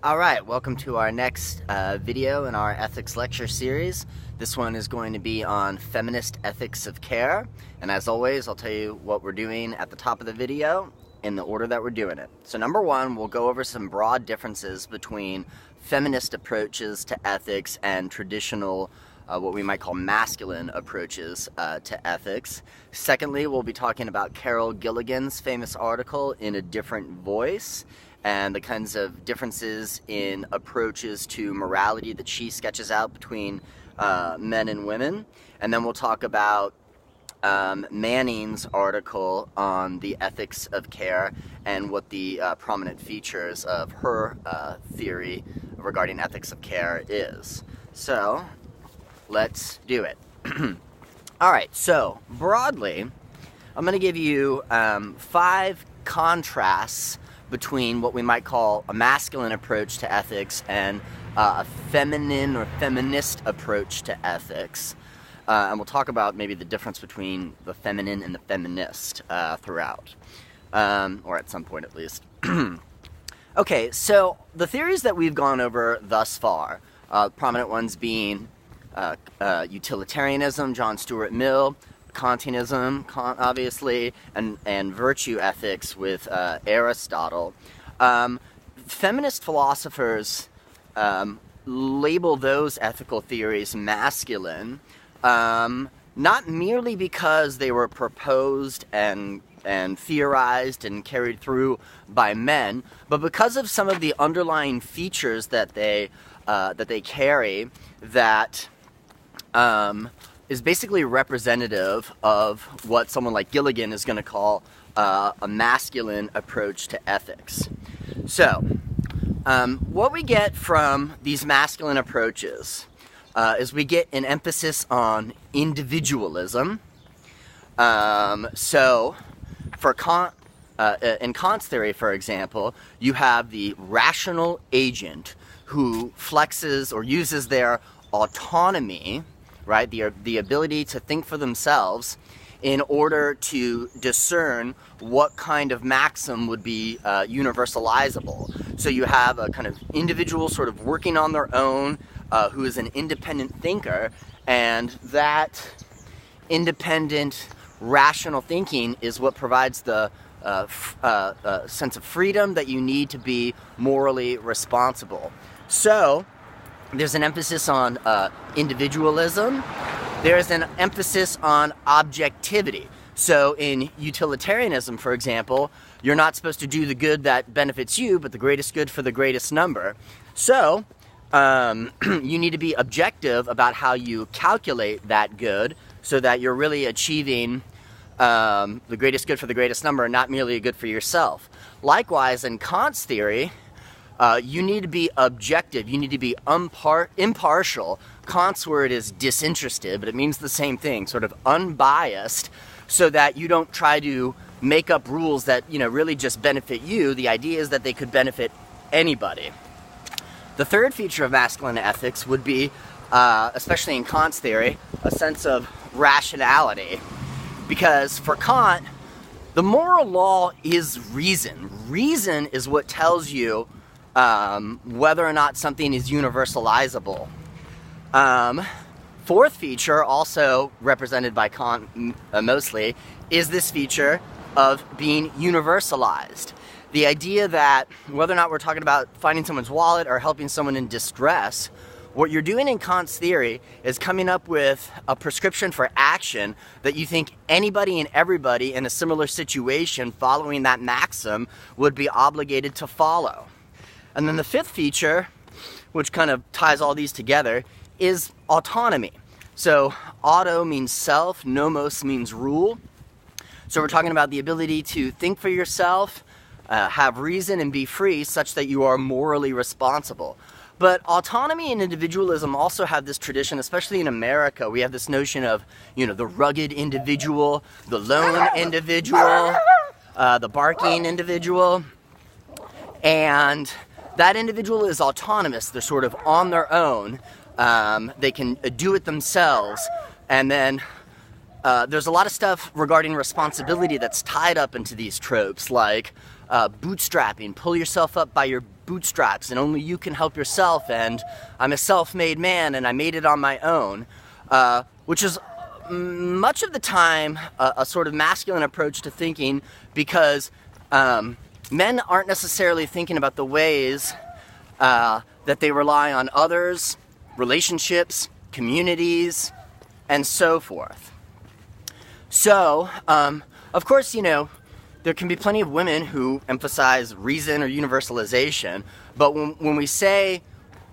Alright, welcome to our next video in our ethics lecture series. This one is going to be on feminist ethics of care, and as always I'll tell you what we're doing at the top of the video in the order that we're doing it. So number one, we'll go over some broad differences between feminist approaches to ethics and traditional what we might call masculine approaches to ethics. Secondly, we'll be talking about Carol Gilligan's famous article, In a Different Voice, and the kinds of differences in approaches to morality that she sketches out between men and women. And then we'll talk about Manning's article on the ethics of care and what the prominent features of her theory regarding ethics of care is. So, let's do it. Alright, so broadly, I'm going to give you 5 contrasts between what we might call a masculine approach to ethics and a feminine or feminist approach to ethics. And we'll talk about maybe the difference between the feminine and the feminist throughout, or at some point at least. Okay, so the theories that we've gone over thus far, prominent ones being utilitarianism, John Stuart Mill, Kantianism, Kant obviously, and virtue ethics with Aristotle. Feminist philosophers label those ethical theories masculine, not merely because they were proposed and theorized and carried through by men, but because of some of the underlying features that they carry that is basically representative of what someone like Gilligan is going to call a masculine approach to ethics. So, what we get from these masculine approaches is we get an emphasis on individualism. So, for Kant, in Kant's theory, for example, you have the rational agent who flexes or uses their autonomy, right, the ability to think for themselves in order to discern what kind of maxim would be universalizable. So you have a kind of individual sort of working on their own who is an independent thinker, and that independent rational thinking is what provides the sense of freedom that you need to be morally responsible. So there's an emphasis on individualism. There's an emphasis on objectivity. So in utilitarianism, for example, you're not supposed to do the good that benefits you, but the greatest good for the greatest number. So you need to be objective about how you calculate that good so that you're really achieving the greatest good for the greatest number, not merely a good for yourself. Likewise, in Kant's theory, you need to be objective, you need to be impartial. Kant's word is disinterested, but it means the same thing, sort of unbiased, so that you don't try to make up rules that, really just benefit you. The idea is that they could benefit anybody. The third feature of masculine ethics would be, especially in Kant's theory, a sense of rationality. Because for Kant, the moral law is reason. Reason is what tells you whether or not something is universalizable. Fourth feature, also represented by Kant mostly, is this feature of being universalized. The idea that whether or not we're talking about finding someone's wallet or helping someone in distress, what you're doing in Kant's theory is coming up with a prescription for action that you think anybody and everybody in a similar situation following that maxim would be obligated to follow. And then the fifth feature, which kind of ties all these together, is autonomy. So auto means self, nomos means rule. So we're talking about the ability to think for yourself, have reason, and be free such that you are morally responsible. But autonomy and individualism also have this tradition, especially in America. We have this notion of, the rugged individual, the lone individual, the barking individual. And that individual is autonomous. They're sort of on their own. They can do it themselves. And then there's a lot of stuff regarding responsibility that's tied up into these tropes, like bootstrapping, pull yourself up by your bootstraps and only you can help yourself, and I'm a self-made man and I made it on my own, which is much of the time a sort of masculine approach to thinking, because men aren't necessarily thinking about the ways that they rely on others, relationships, communities, and so forth. So, of course, there can be plenty of women who emphasize reason or universalization, but when we say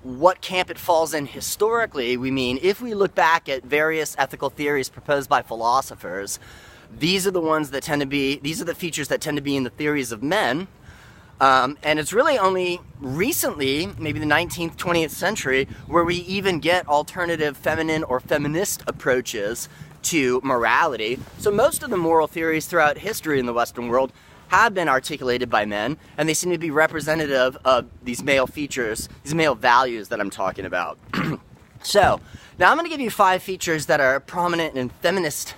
what camp it falls in historically, we mean if we look back at various ethical theories proposed by philosophers, these are the features that tend to be in the theories of men. And it's really only recently, maybe the 19th, 20th century, where we even get alternative feminine or feminist approaches to morality. So most of the moral theories throughout history in the Western world have been articulated by men, and they seem to be representative of these male features, these male values that I'm talking about. So, now I'm going to give you 5 features that are prominent in feminist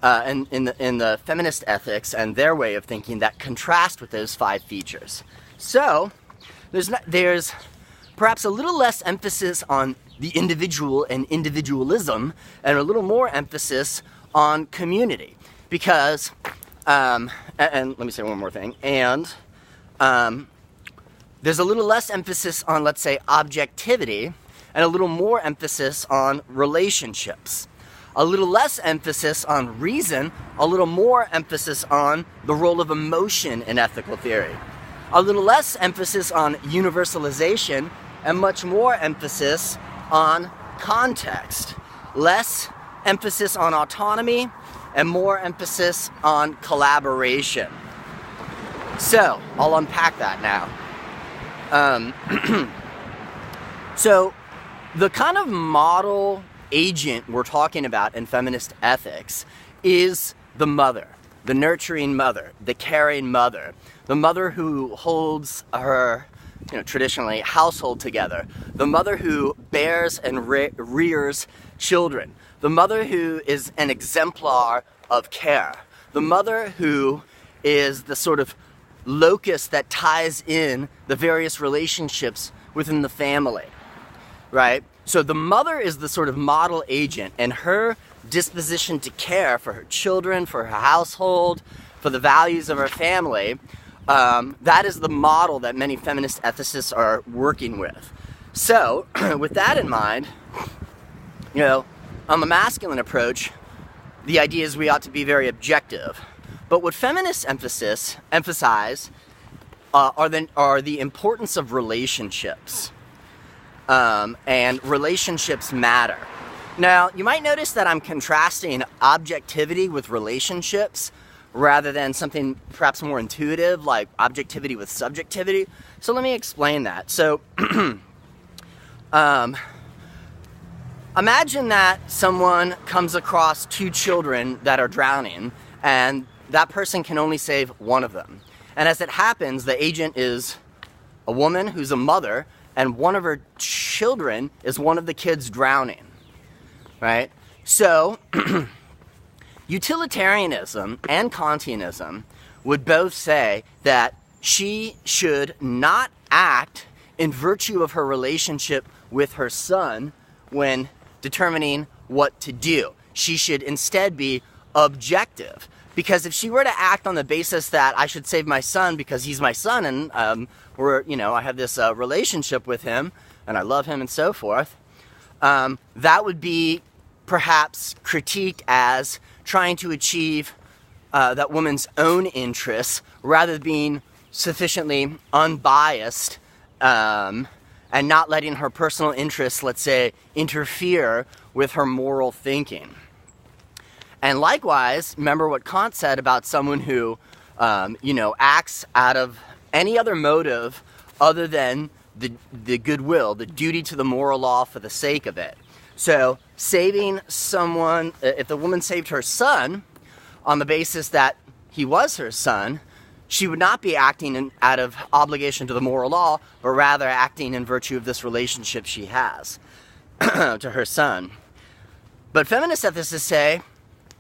in the feminist ethics and their way of thinking that contrast with those 5 features. So, there's perhaps a little less emphasis on the individual and individualism, and a little more emphasis on community. Because, and let me say one more thing, and there's a little less emphasis on, let's say, objectivity, and a little more emphasis on relationships. A little less emphasis on reason, a little more emphasis on the role of emotion in ethical theory. A little less emphasis on universalization, and much more emphasis on context. Less emphasis on autonomy, and more emphasis on collaboration. So, I'll unpack that now. So, the kind of model agent we're talking about in feminist ethics is the mother, the nurturing mother, the caring mother, the mother who holds her, traditionally household together, the mother who bears and rears children, the mother who is an exemplar of care, the mother who is the sort of locus that ties in the various relationships within the family, right? So the mother is the sort of model agent, and her disposition to care for her children, for her household, for the values of her family, that is the model that many feminist ethicists are working with. So, with that in mind, on the masculine approach, the idea is we ought to be very objective. But what feminists emphasize are the importance of relationships. And relationships matter. Now, you might notice that I'm contrasting objectivity with relationships rather than something perhaps more intuitive like objectivity with subjectivity. So let me explain that. So, imagine that someone comes across 2 children that are drowning, and that person can only save one of them. And as it happens, the agent is a woman who's a mother, and one of her children is one of the kids drowning, right? So, utilitarianism and Kantianism would both say that she should not act in virtue of her relationship with her son when determining what to do. She should instead be objective. Because if she were to act on the basis that I should save my son because he's my son and I have this relationship with him and I love him and so forth, that would be perhaps critiqued as trying to achieve that woman's own interests rather than being sufficiently unbiased and not letting her personal interests, let's say, interfere with her moral thinking. And likewise, remember what Kant said about someone who, acts out of any other motive other than the goodwill, the duty to the moral law for the sake of it. So, saving someone, if the woman saved her son on the basis that he was her son, she would not be acting out of obligation to the moral law, but rather acting in virtue of this relationship she has to her son. But feminist ethicists say,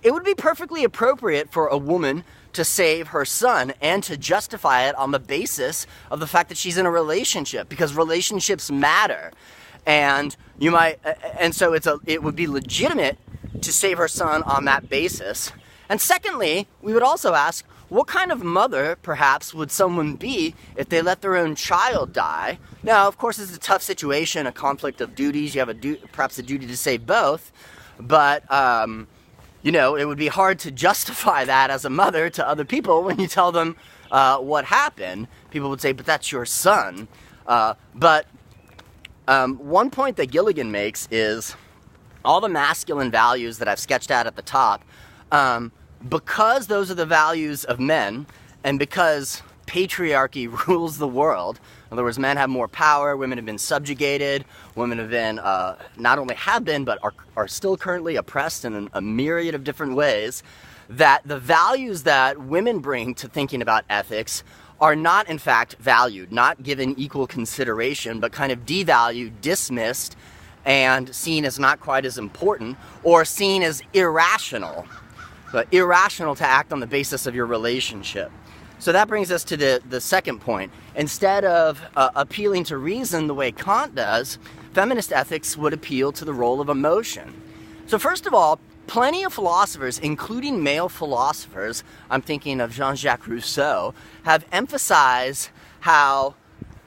it would be perfectly appropriate for a woman to save her son and to justify it on the basis of the fact that she's in a relationship, because relationships matter. And so it would be legitimate to save her son on that basis. And secondly, we would also ask, what kind of mother, perhaps, would someone be if they let their own child die? Now, of course, it's a tough situation, a conflict of duties. You have perhaps a duty to save both. But, it would be hard to justify that as a mother to other people when you tell them what happened. People would say, but that's your son. But one point that Gilligan makes is all the masculine values that I've sketched out at the top, because those are the values of men, and because patriarchy rules the world, in other words, men have more power, women have been subjugated, women have been, not only have been, but are still currently oppressed in a myriad of different ways, that the values that women bring to thinking about ethics are not, in fact, valued, not given equal consideration, but kind of devalued, dismissed, and seen as not quite as important, or seen as irrational. But irrational to act on the basis of your relationship. So that brings us to the second point. Instead of appealing to reason the way Kant does, feminist ethics would appeal to the role of emotion. So first of all, plenty of philosophers, including male philosophers, I'm thinking of Jean-Jacques Rousseau, have emphasized how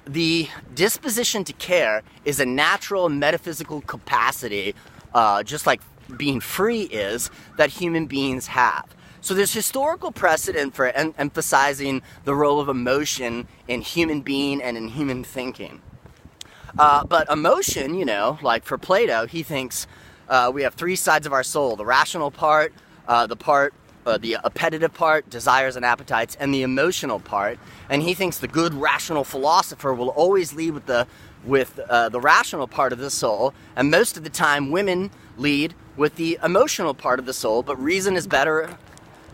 the disposition to care is a natural metaphysical capacity, just like being free is, that human beings have. So there's historical precedent for emphasizing the role of emotion in human being and in human thinking. But emotion, like for Plato, he thinks we have three sides of our soul: the rational part, the appetitive part, desires and appetites, and the emotional part. And he thinks the good rational philosopher will always lead with the rational part of the soul, and most of the time women lead with the emotional part of the soul, but reason is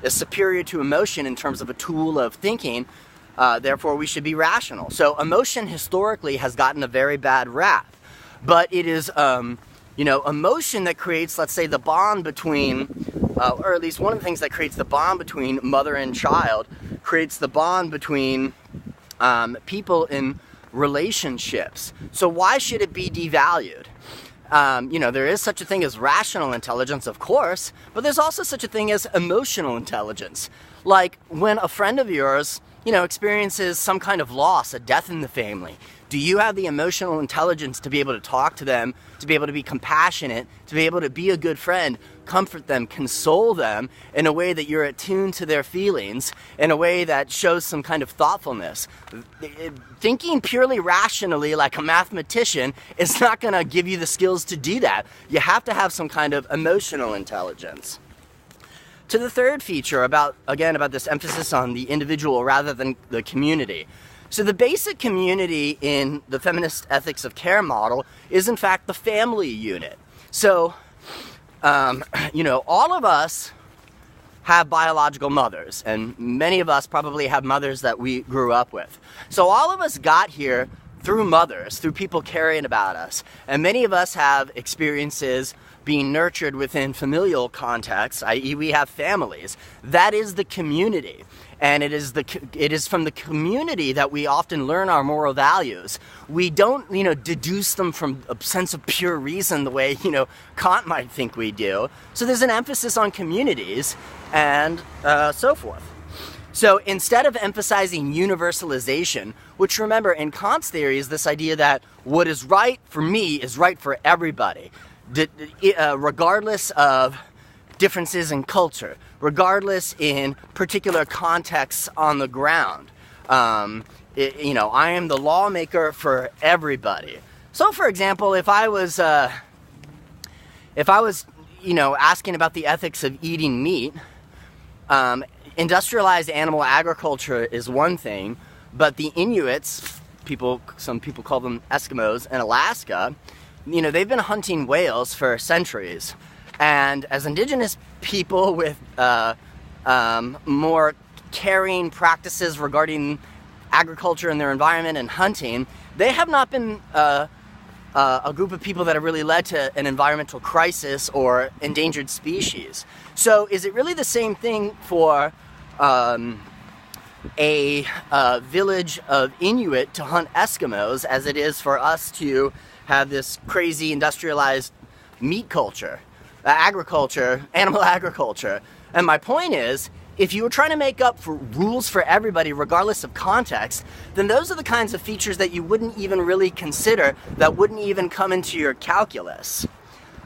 superior to emotion in terms of a tool of thinking, therefore we should be rational. So emotion historically has gotten a very bad rap, but it is emotion that creates, let's say, the bond between, or at least one of the things that creates the bond between mother and child, creates the bond between people in relationships. So why should it be devalued? There is such a thing as rational intelligence, of course, but there's also such a thing as emotional intelligence. Like when a friend of yours, experiences some kind of loss, a death in the family, do you have the emotional intelligence to be able to talk to them, to be able to be compassionate, to be able to be a good friend, comfort them, console them in a way that you're attuned to their feelings, in a way that shows some kind of thoughtfulness? Thinking purely rationally like a mathematician is not going to give you the skills to do that. You have to have some kind of emotional intelligence. To the third feature about this emphasis on the individual rather than the community. So the basic community in the feminist ethics of care model is in fact the family unit. So, all of us have biological mothers, and many of us probably have mothers that we grew up with. So all of us got here through mothers, through people caring about us. And many of us have experiences being nurtured within familial contexts, i.e. we have families. That is the community. And it is from the community that we often learn our moral values. We don't, deduce them from a sense of pure reason the way, Kant might think we do. So there's an emphasis on communities and so forth. So instead of emphasizing universalization, which remember in Kant's theory is this idea that what is right for me is right for everybody, regardless of differences in culture, regardless in particular contexts on the ground. I am the lawmaker for everybody. So, for example, if I was asking about the ethics of eating meat, industrialized animal agriculture is one thing, but the Inuits, some people call them Eskimos in Alaska, they've been hunting whales for centuries. And as indigenous people with more caring practices regarding agriculture and their environment and hunting, they have not been a group of people that have really led to an environmental crisis or endangered species. So is it really the same thing for a village of Inuit to hunt Eskimos as it is for us to have this crazy industrialized meat culture, agriculture, animal agriculture? And my point is, if you were trying to make up for rules for everybody regardless of context, then those are the kinds of features that you wouldn't even really consider, that wouldn't even come into your calculus.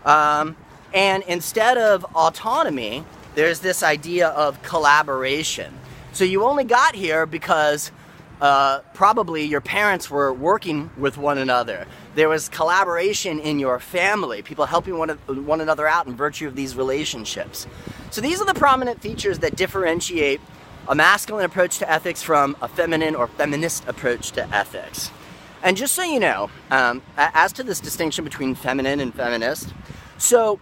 And instead of autonomy, there's this idea of collaboration. So you only got here because probably your parents were working with one another. There was collaboration in your family, people helping one another out in virtue of these relationships. So these are the prominent features that differentiate a masculine approach to ethics from a feminine or feminist approach to ethics. And just so you know, as to this distinction between feminine and feminist, so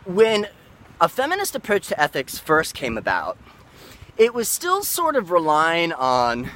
when a feminist approach to ethics first came about, it was still sort of relying on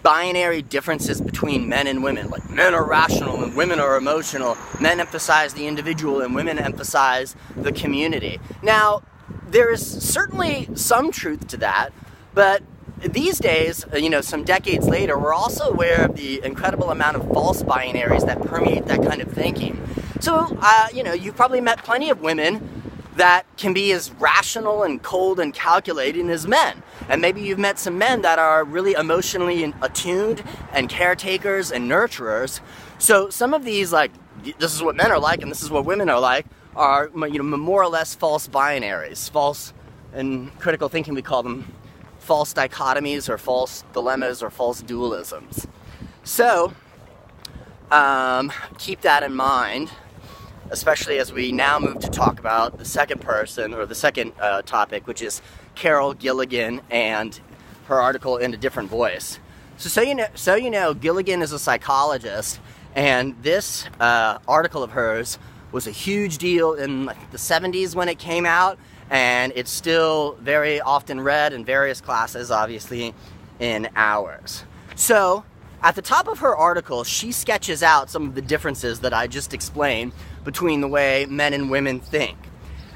binary differences between men and women. Like, men are rational and women are emotional. Men emphasize the individual and women emphasize the community. Now, there is certainly some truth to that, but these days, some decades later, we're also aware of the incredible amount of false binaries that permeate that kind of thinking. So, you've probably met plenty of women that can be as rational and cold and calculating as men. And maybe you've met some men that are really emotionally attuned and caretakers and nurturers. So some of these, like, this is what men are like and this is what women are like, are more or less false binaries. False, in critical thinking we call them false dichotomies or false dilemmas or false dualisms. So keep that in mind, especially as we now move to talk about the second person, or the second topic, which is Carol Gilligan and her article In a Different Voice. So you know, Gilligan is a psychologist, and this article of hers was a huge deal in the 70s when it came out, and it's still very often read in various classes, obviously in ours. So at the top of her article, she sketches out some of the differences that I just explained between the way men and women think.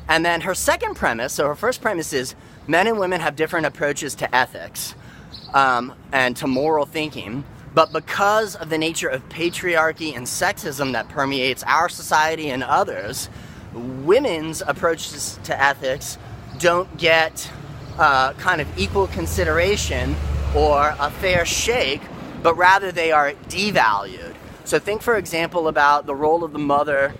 And then her second premise, so her first premise is men and women have different approaches to ethics and to moral thinking, but because of the nature of patriarchy and sexism that permeates our society and others, women's approaches to ethics don't get kind of equal consideration or a fair shake, but rather they are devalued. So think, for example, about the role of the mother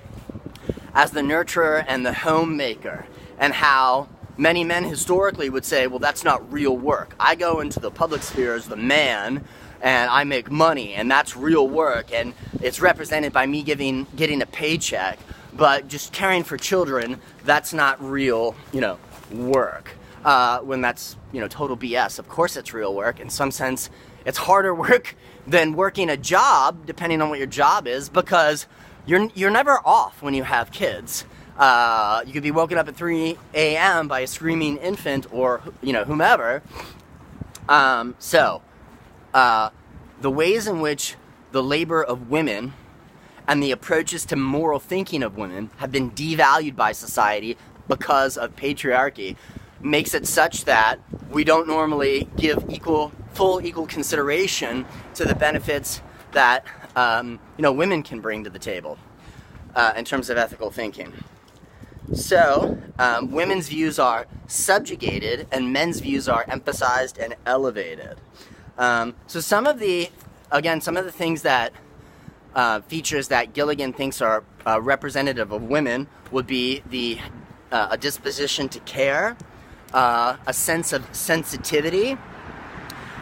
as the nurturer and the homemaker, and how many men historically would say, well, that's not real work. I go into the public sphere as the man, and I make money, and that's real work, and it's represented by me getting a paycheck, but just caring for children, that's not real, work. When that's, total BS. Of course it's real work. In some sense, it's harder work than working a job, depending on what your job is, because you're never off when you have kids. You could be woken up at 3 a.m. by a screaming infant or, whomever. The ways in which the labor of women and the approaches to moral thinking of women have been devalued by society because of patriarchy makes it such that we don't normally give full equal consideration to the benefits that women can bring to the table in terms of ethical thinking. So women's views are subjugated and men's views are emphasized and elevated. So some of the things that features that Gilligan thinks are representative of women would be a disposition to care, a sense of sensitivity,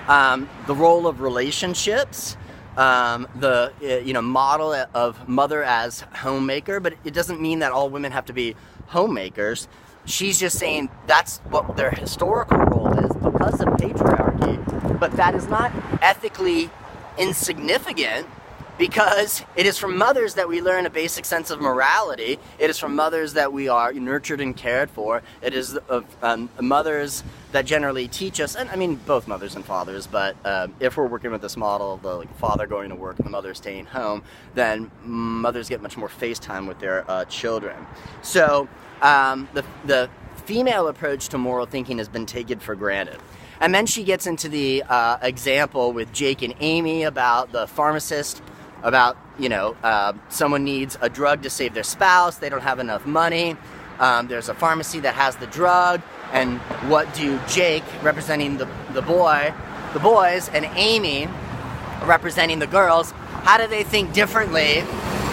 the role of relationships, the model of mother as homemaker, but it doesn't mean that all women have to be homemakers. She's just saying that's what their historical role is because of patriarchy, but that is not ethically insignificant Because it is from mothers that we learn a basic sense of morality. It is from mothers that we are nurtured and cared for. It is mothers that generally teach us, and I mean both mothers and fathers, but if we're working with this model of the father going to work and the mother staying home, then mothers get much more face time with their children. So the female approach to moral thinking has been taken for granted. And then she gets into the example with Jake and Amy about the pharmacist, about, someone needs a drug to save their spouse, they don't have enough money, there's a pharmacy that has the drug, and what do Jake, representing the boys, and Amy, representing the girls, how do they think differently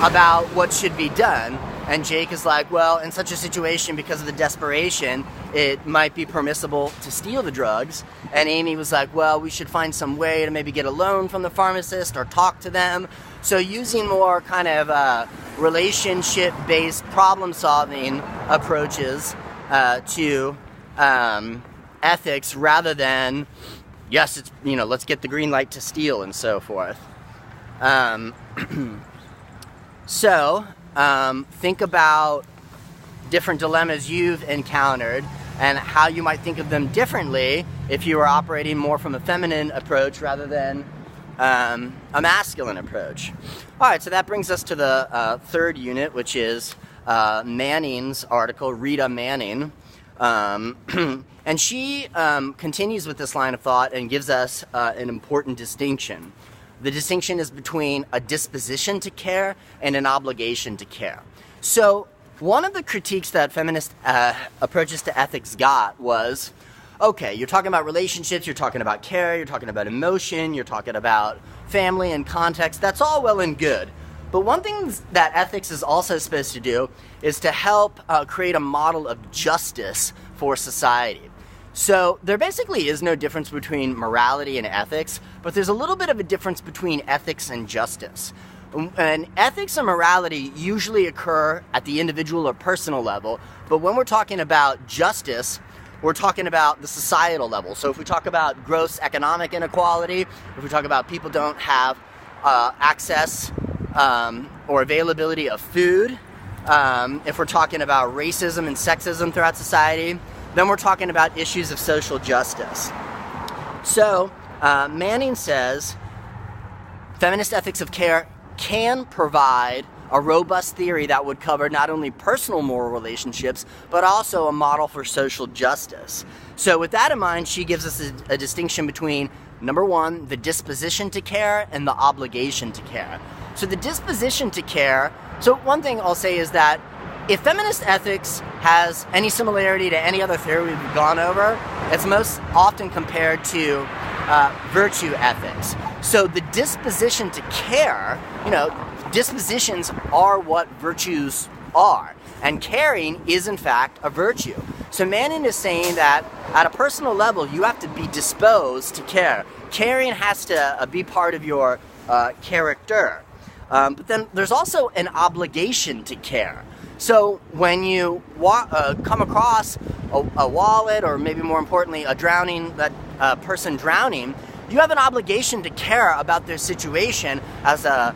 about what should be done? And Jake is like, well, in such a situation, because of the desperation, it might be permissible to steal the drugs. And Amy was like, well, we should find some way to maybe get a loan from the pharmacist or talk to them. So using more kind of relationship-based problem-solving approaches to ethics rather than, yes, it's, let's get the green light to steal and so forth. Think about different dilemmas you've encountered and how you might think of them differently if you were operating more from a feminine approach rather than a masculine approach. All right, so that brings us to the third unit, which is Manning's article, Rita Manning. And she continues with this line of thought and gives us an important distinction. The distinction is between a disposition to care and an obligation to care. So one of the critiques that feminist approaches to ethics got was, okay, you're talking about relationships, you're talking about care, you're talking about emotion, you're talking about family and context. That's all well and good. But one thing that ethics is also supposed to do is to help create a model of justice for society. So there basically is no difference between morality and ethics, but there's a little bit of a difference between ethics and justice. And ethics and morality usually occur at the individual or personal level, but when we're talking about justice, we're talking about the societal level. So if we talk about gross economic inequality, if we talk about people don't have access or availability of food, if we're talking about racism and sexism throughout society, then we're talking about issues of social justice. So Manning says, feminist ethics of care can provide a robust theory that would cover not only personal moral relationships, but also a model for social justice. So with that in mind, she gives us a distinction between, number one, the disposition to care and the obligation to care. So the disposition to care, so one thing I'll say is that if feminist ethics has any similarity to any other theory we've gone over, it's most often compared to virtue ethics. So the disposition to care, dispositions are what virtues are, and caring is in fact a virtue. So Manning is saying that at a personal level, you have to be disposed to care. Caring has to be part of your character. But then there's also an obligation to care. So when you come across a wallet, or maybe more importantly, a person drowning, you have an obligation to care about their situation as a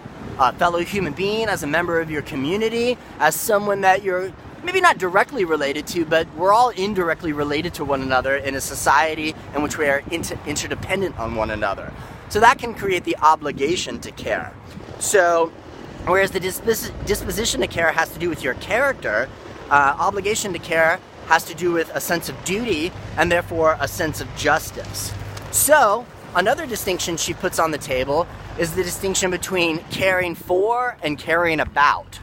fellow human being, as a member of your community, as someone that you're maybe not directly related to, but we're all indirectly related to one another in a society in which we are interdependent on one another. So that can create the obligation to care. So whereas the disposition to care has to do with your character, obligation to care has to do with a sense of duty and therefore a sense of justice. So another distinction she puts on the table is the distinction between caring for and caring about.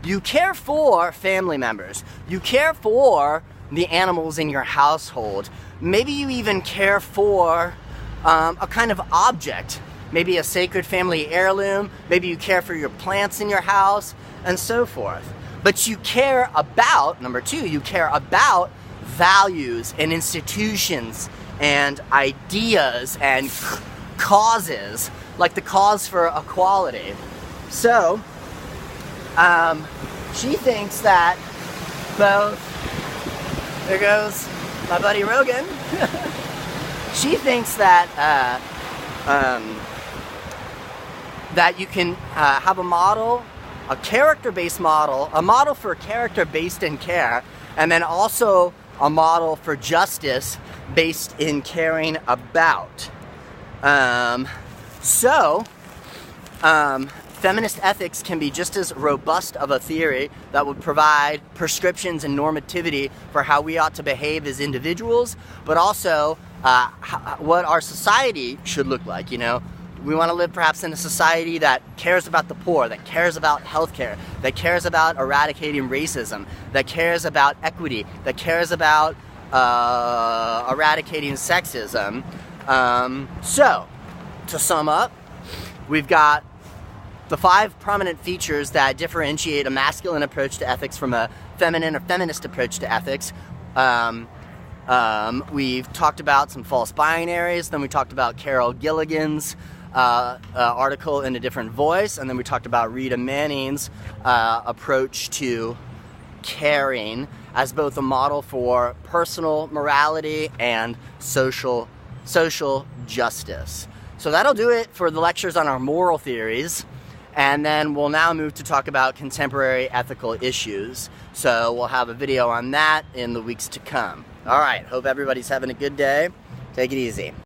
You care for family members. You care for the animals in your household. Maybe you even care for a kind of object. Maybe a sacred family heirloom, maybe you care for your plants in your house, and so forth. But you care about, number two, you care about values and institutions and ideas and causes, like the cause for equality. So, she thinks that both, there goes my buddy Rogan, she thinks that that you can have a model, a character-based model, a model for character based in care, and then also a model for justice based in caring about. Feminist ethics can be just as robust of a theory that would provide prescriptions and normativity for how we ought to behave as individuals, but also what our society should look like. You know, we want to live perhaps in a society that cares about the poor, that cares about healthcare, that cares about eradicating racism, that cares about equity, that cares about eradicating sexism. So, to sum up, we've got the 5 prominent features that differentiate a masculine approach to ethics from a feminine or feminist approach to ethics. We've talked about some false binaries, then we talked about Carol Gilligan's article in A Different Voice, and then we talked about Rita Manning's approach to caring as both a model for personal morality and social justice. So that'll do it for the lectures on our moral theories, and then we'll now move to talk about contemporary ethical issues. So we'll have a video on that in the weeks to come. All right, hope everybody's having a good day. Take it easy.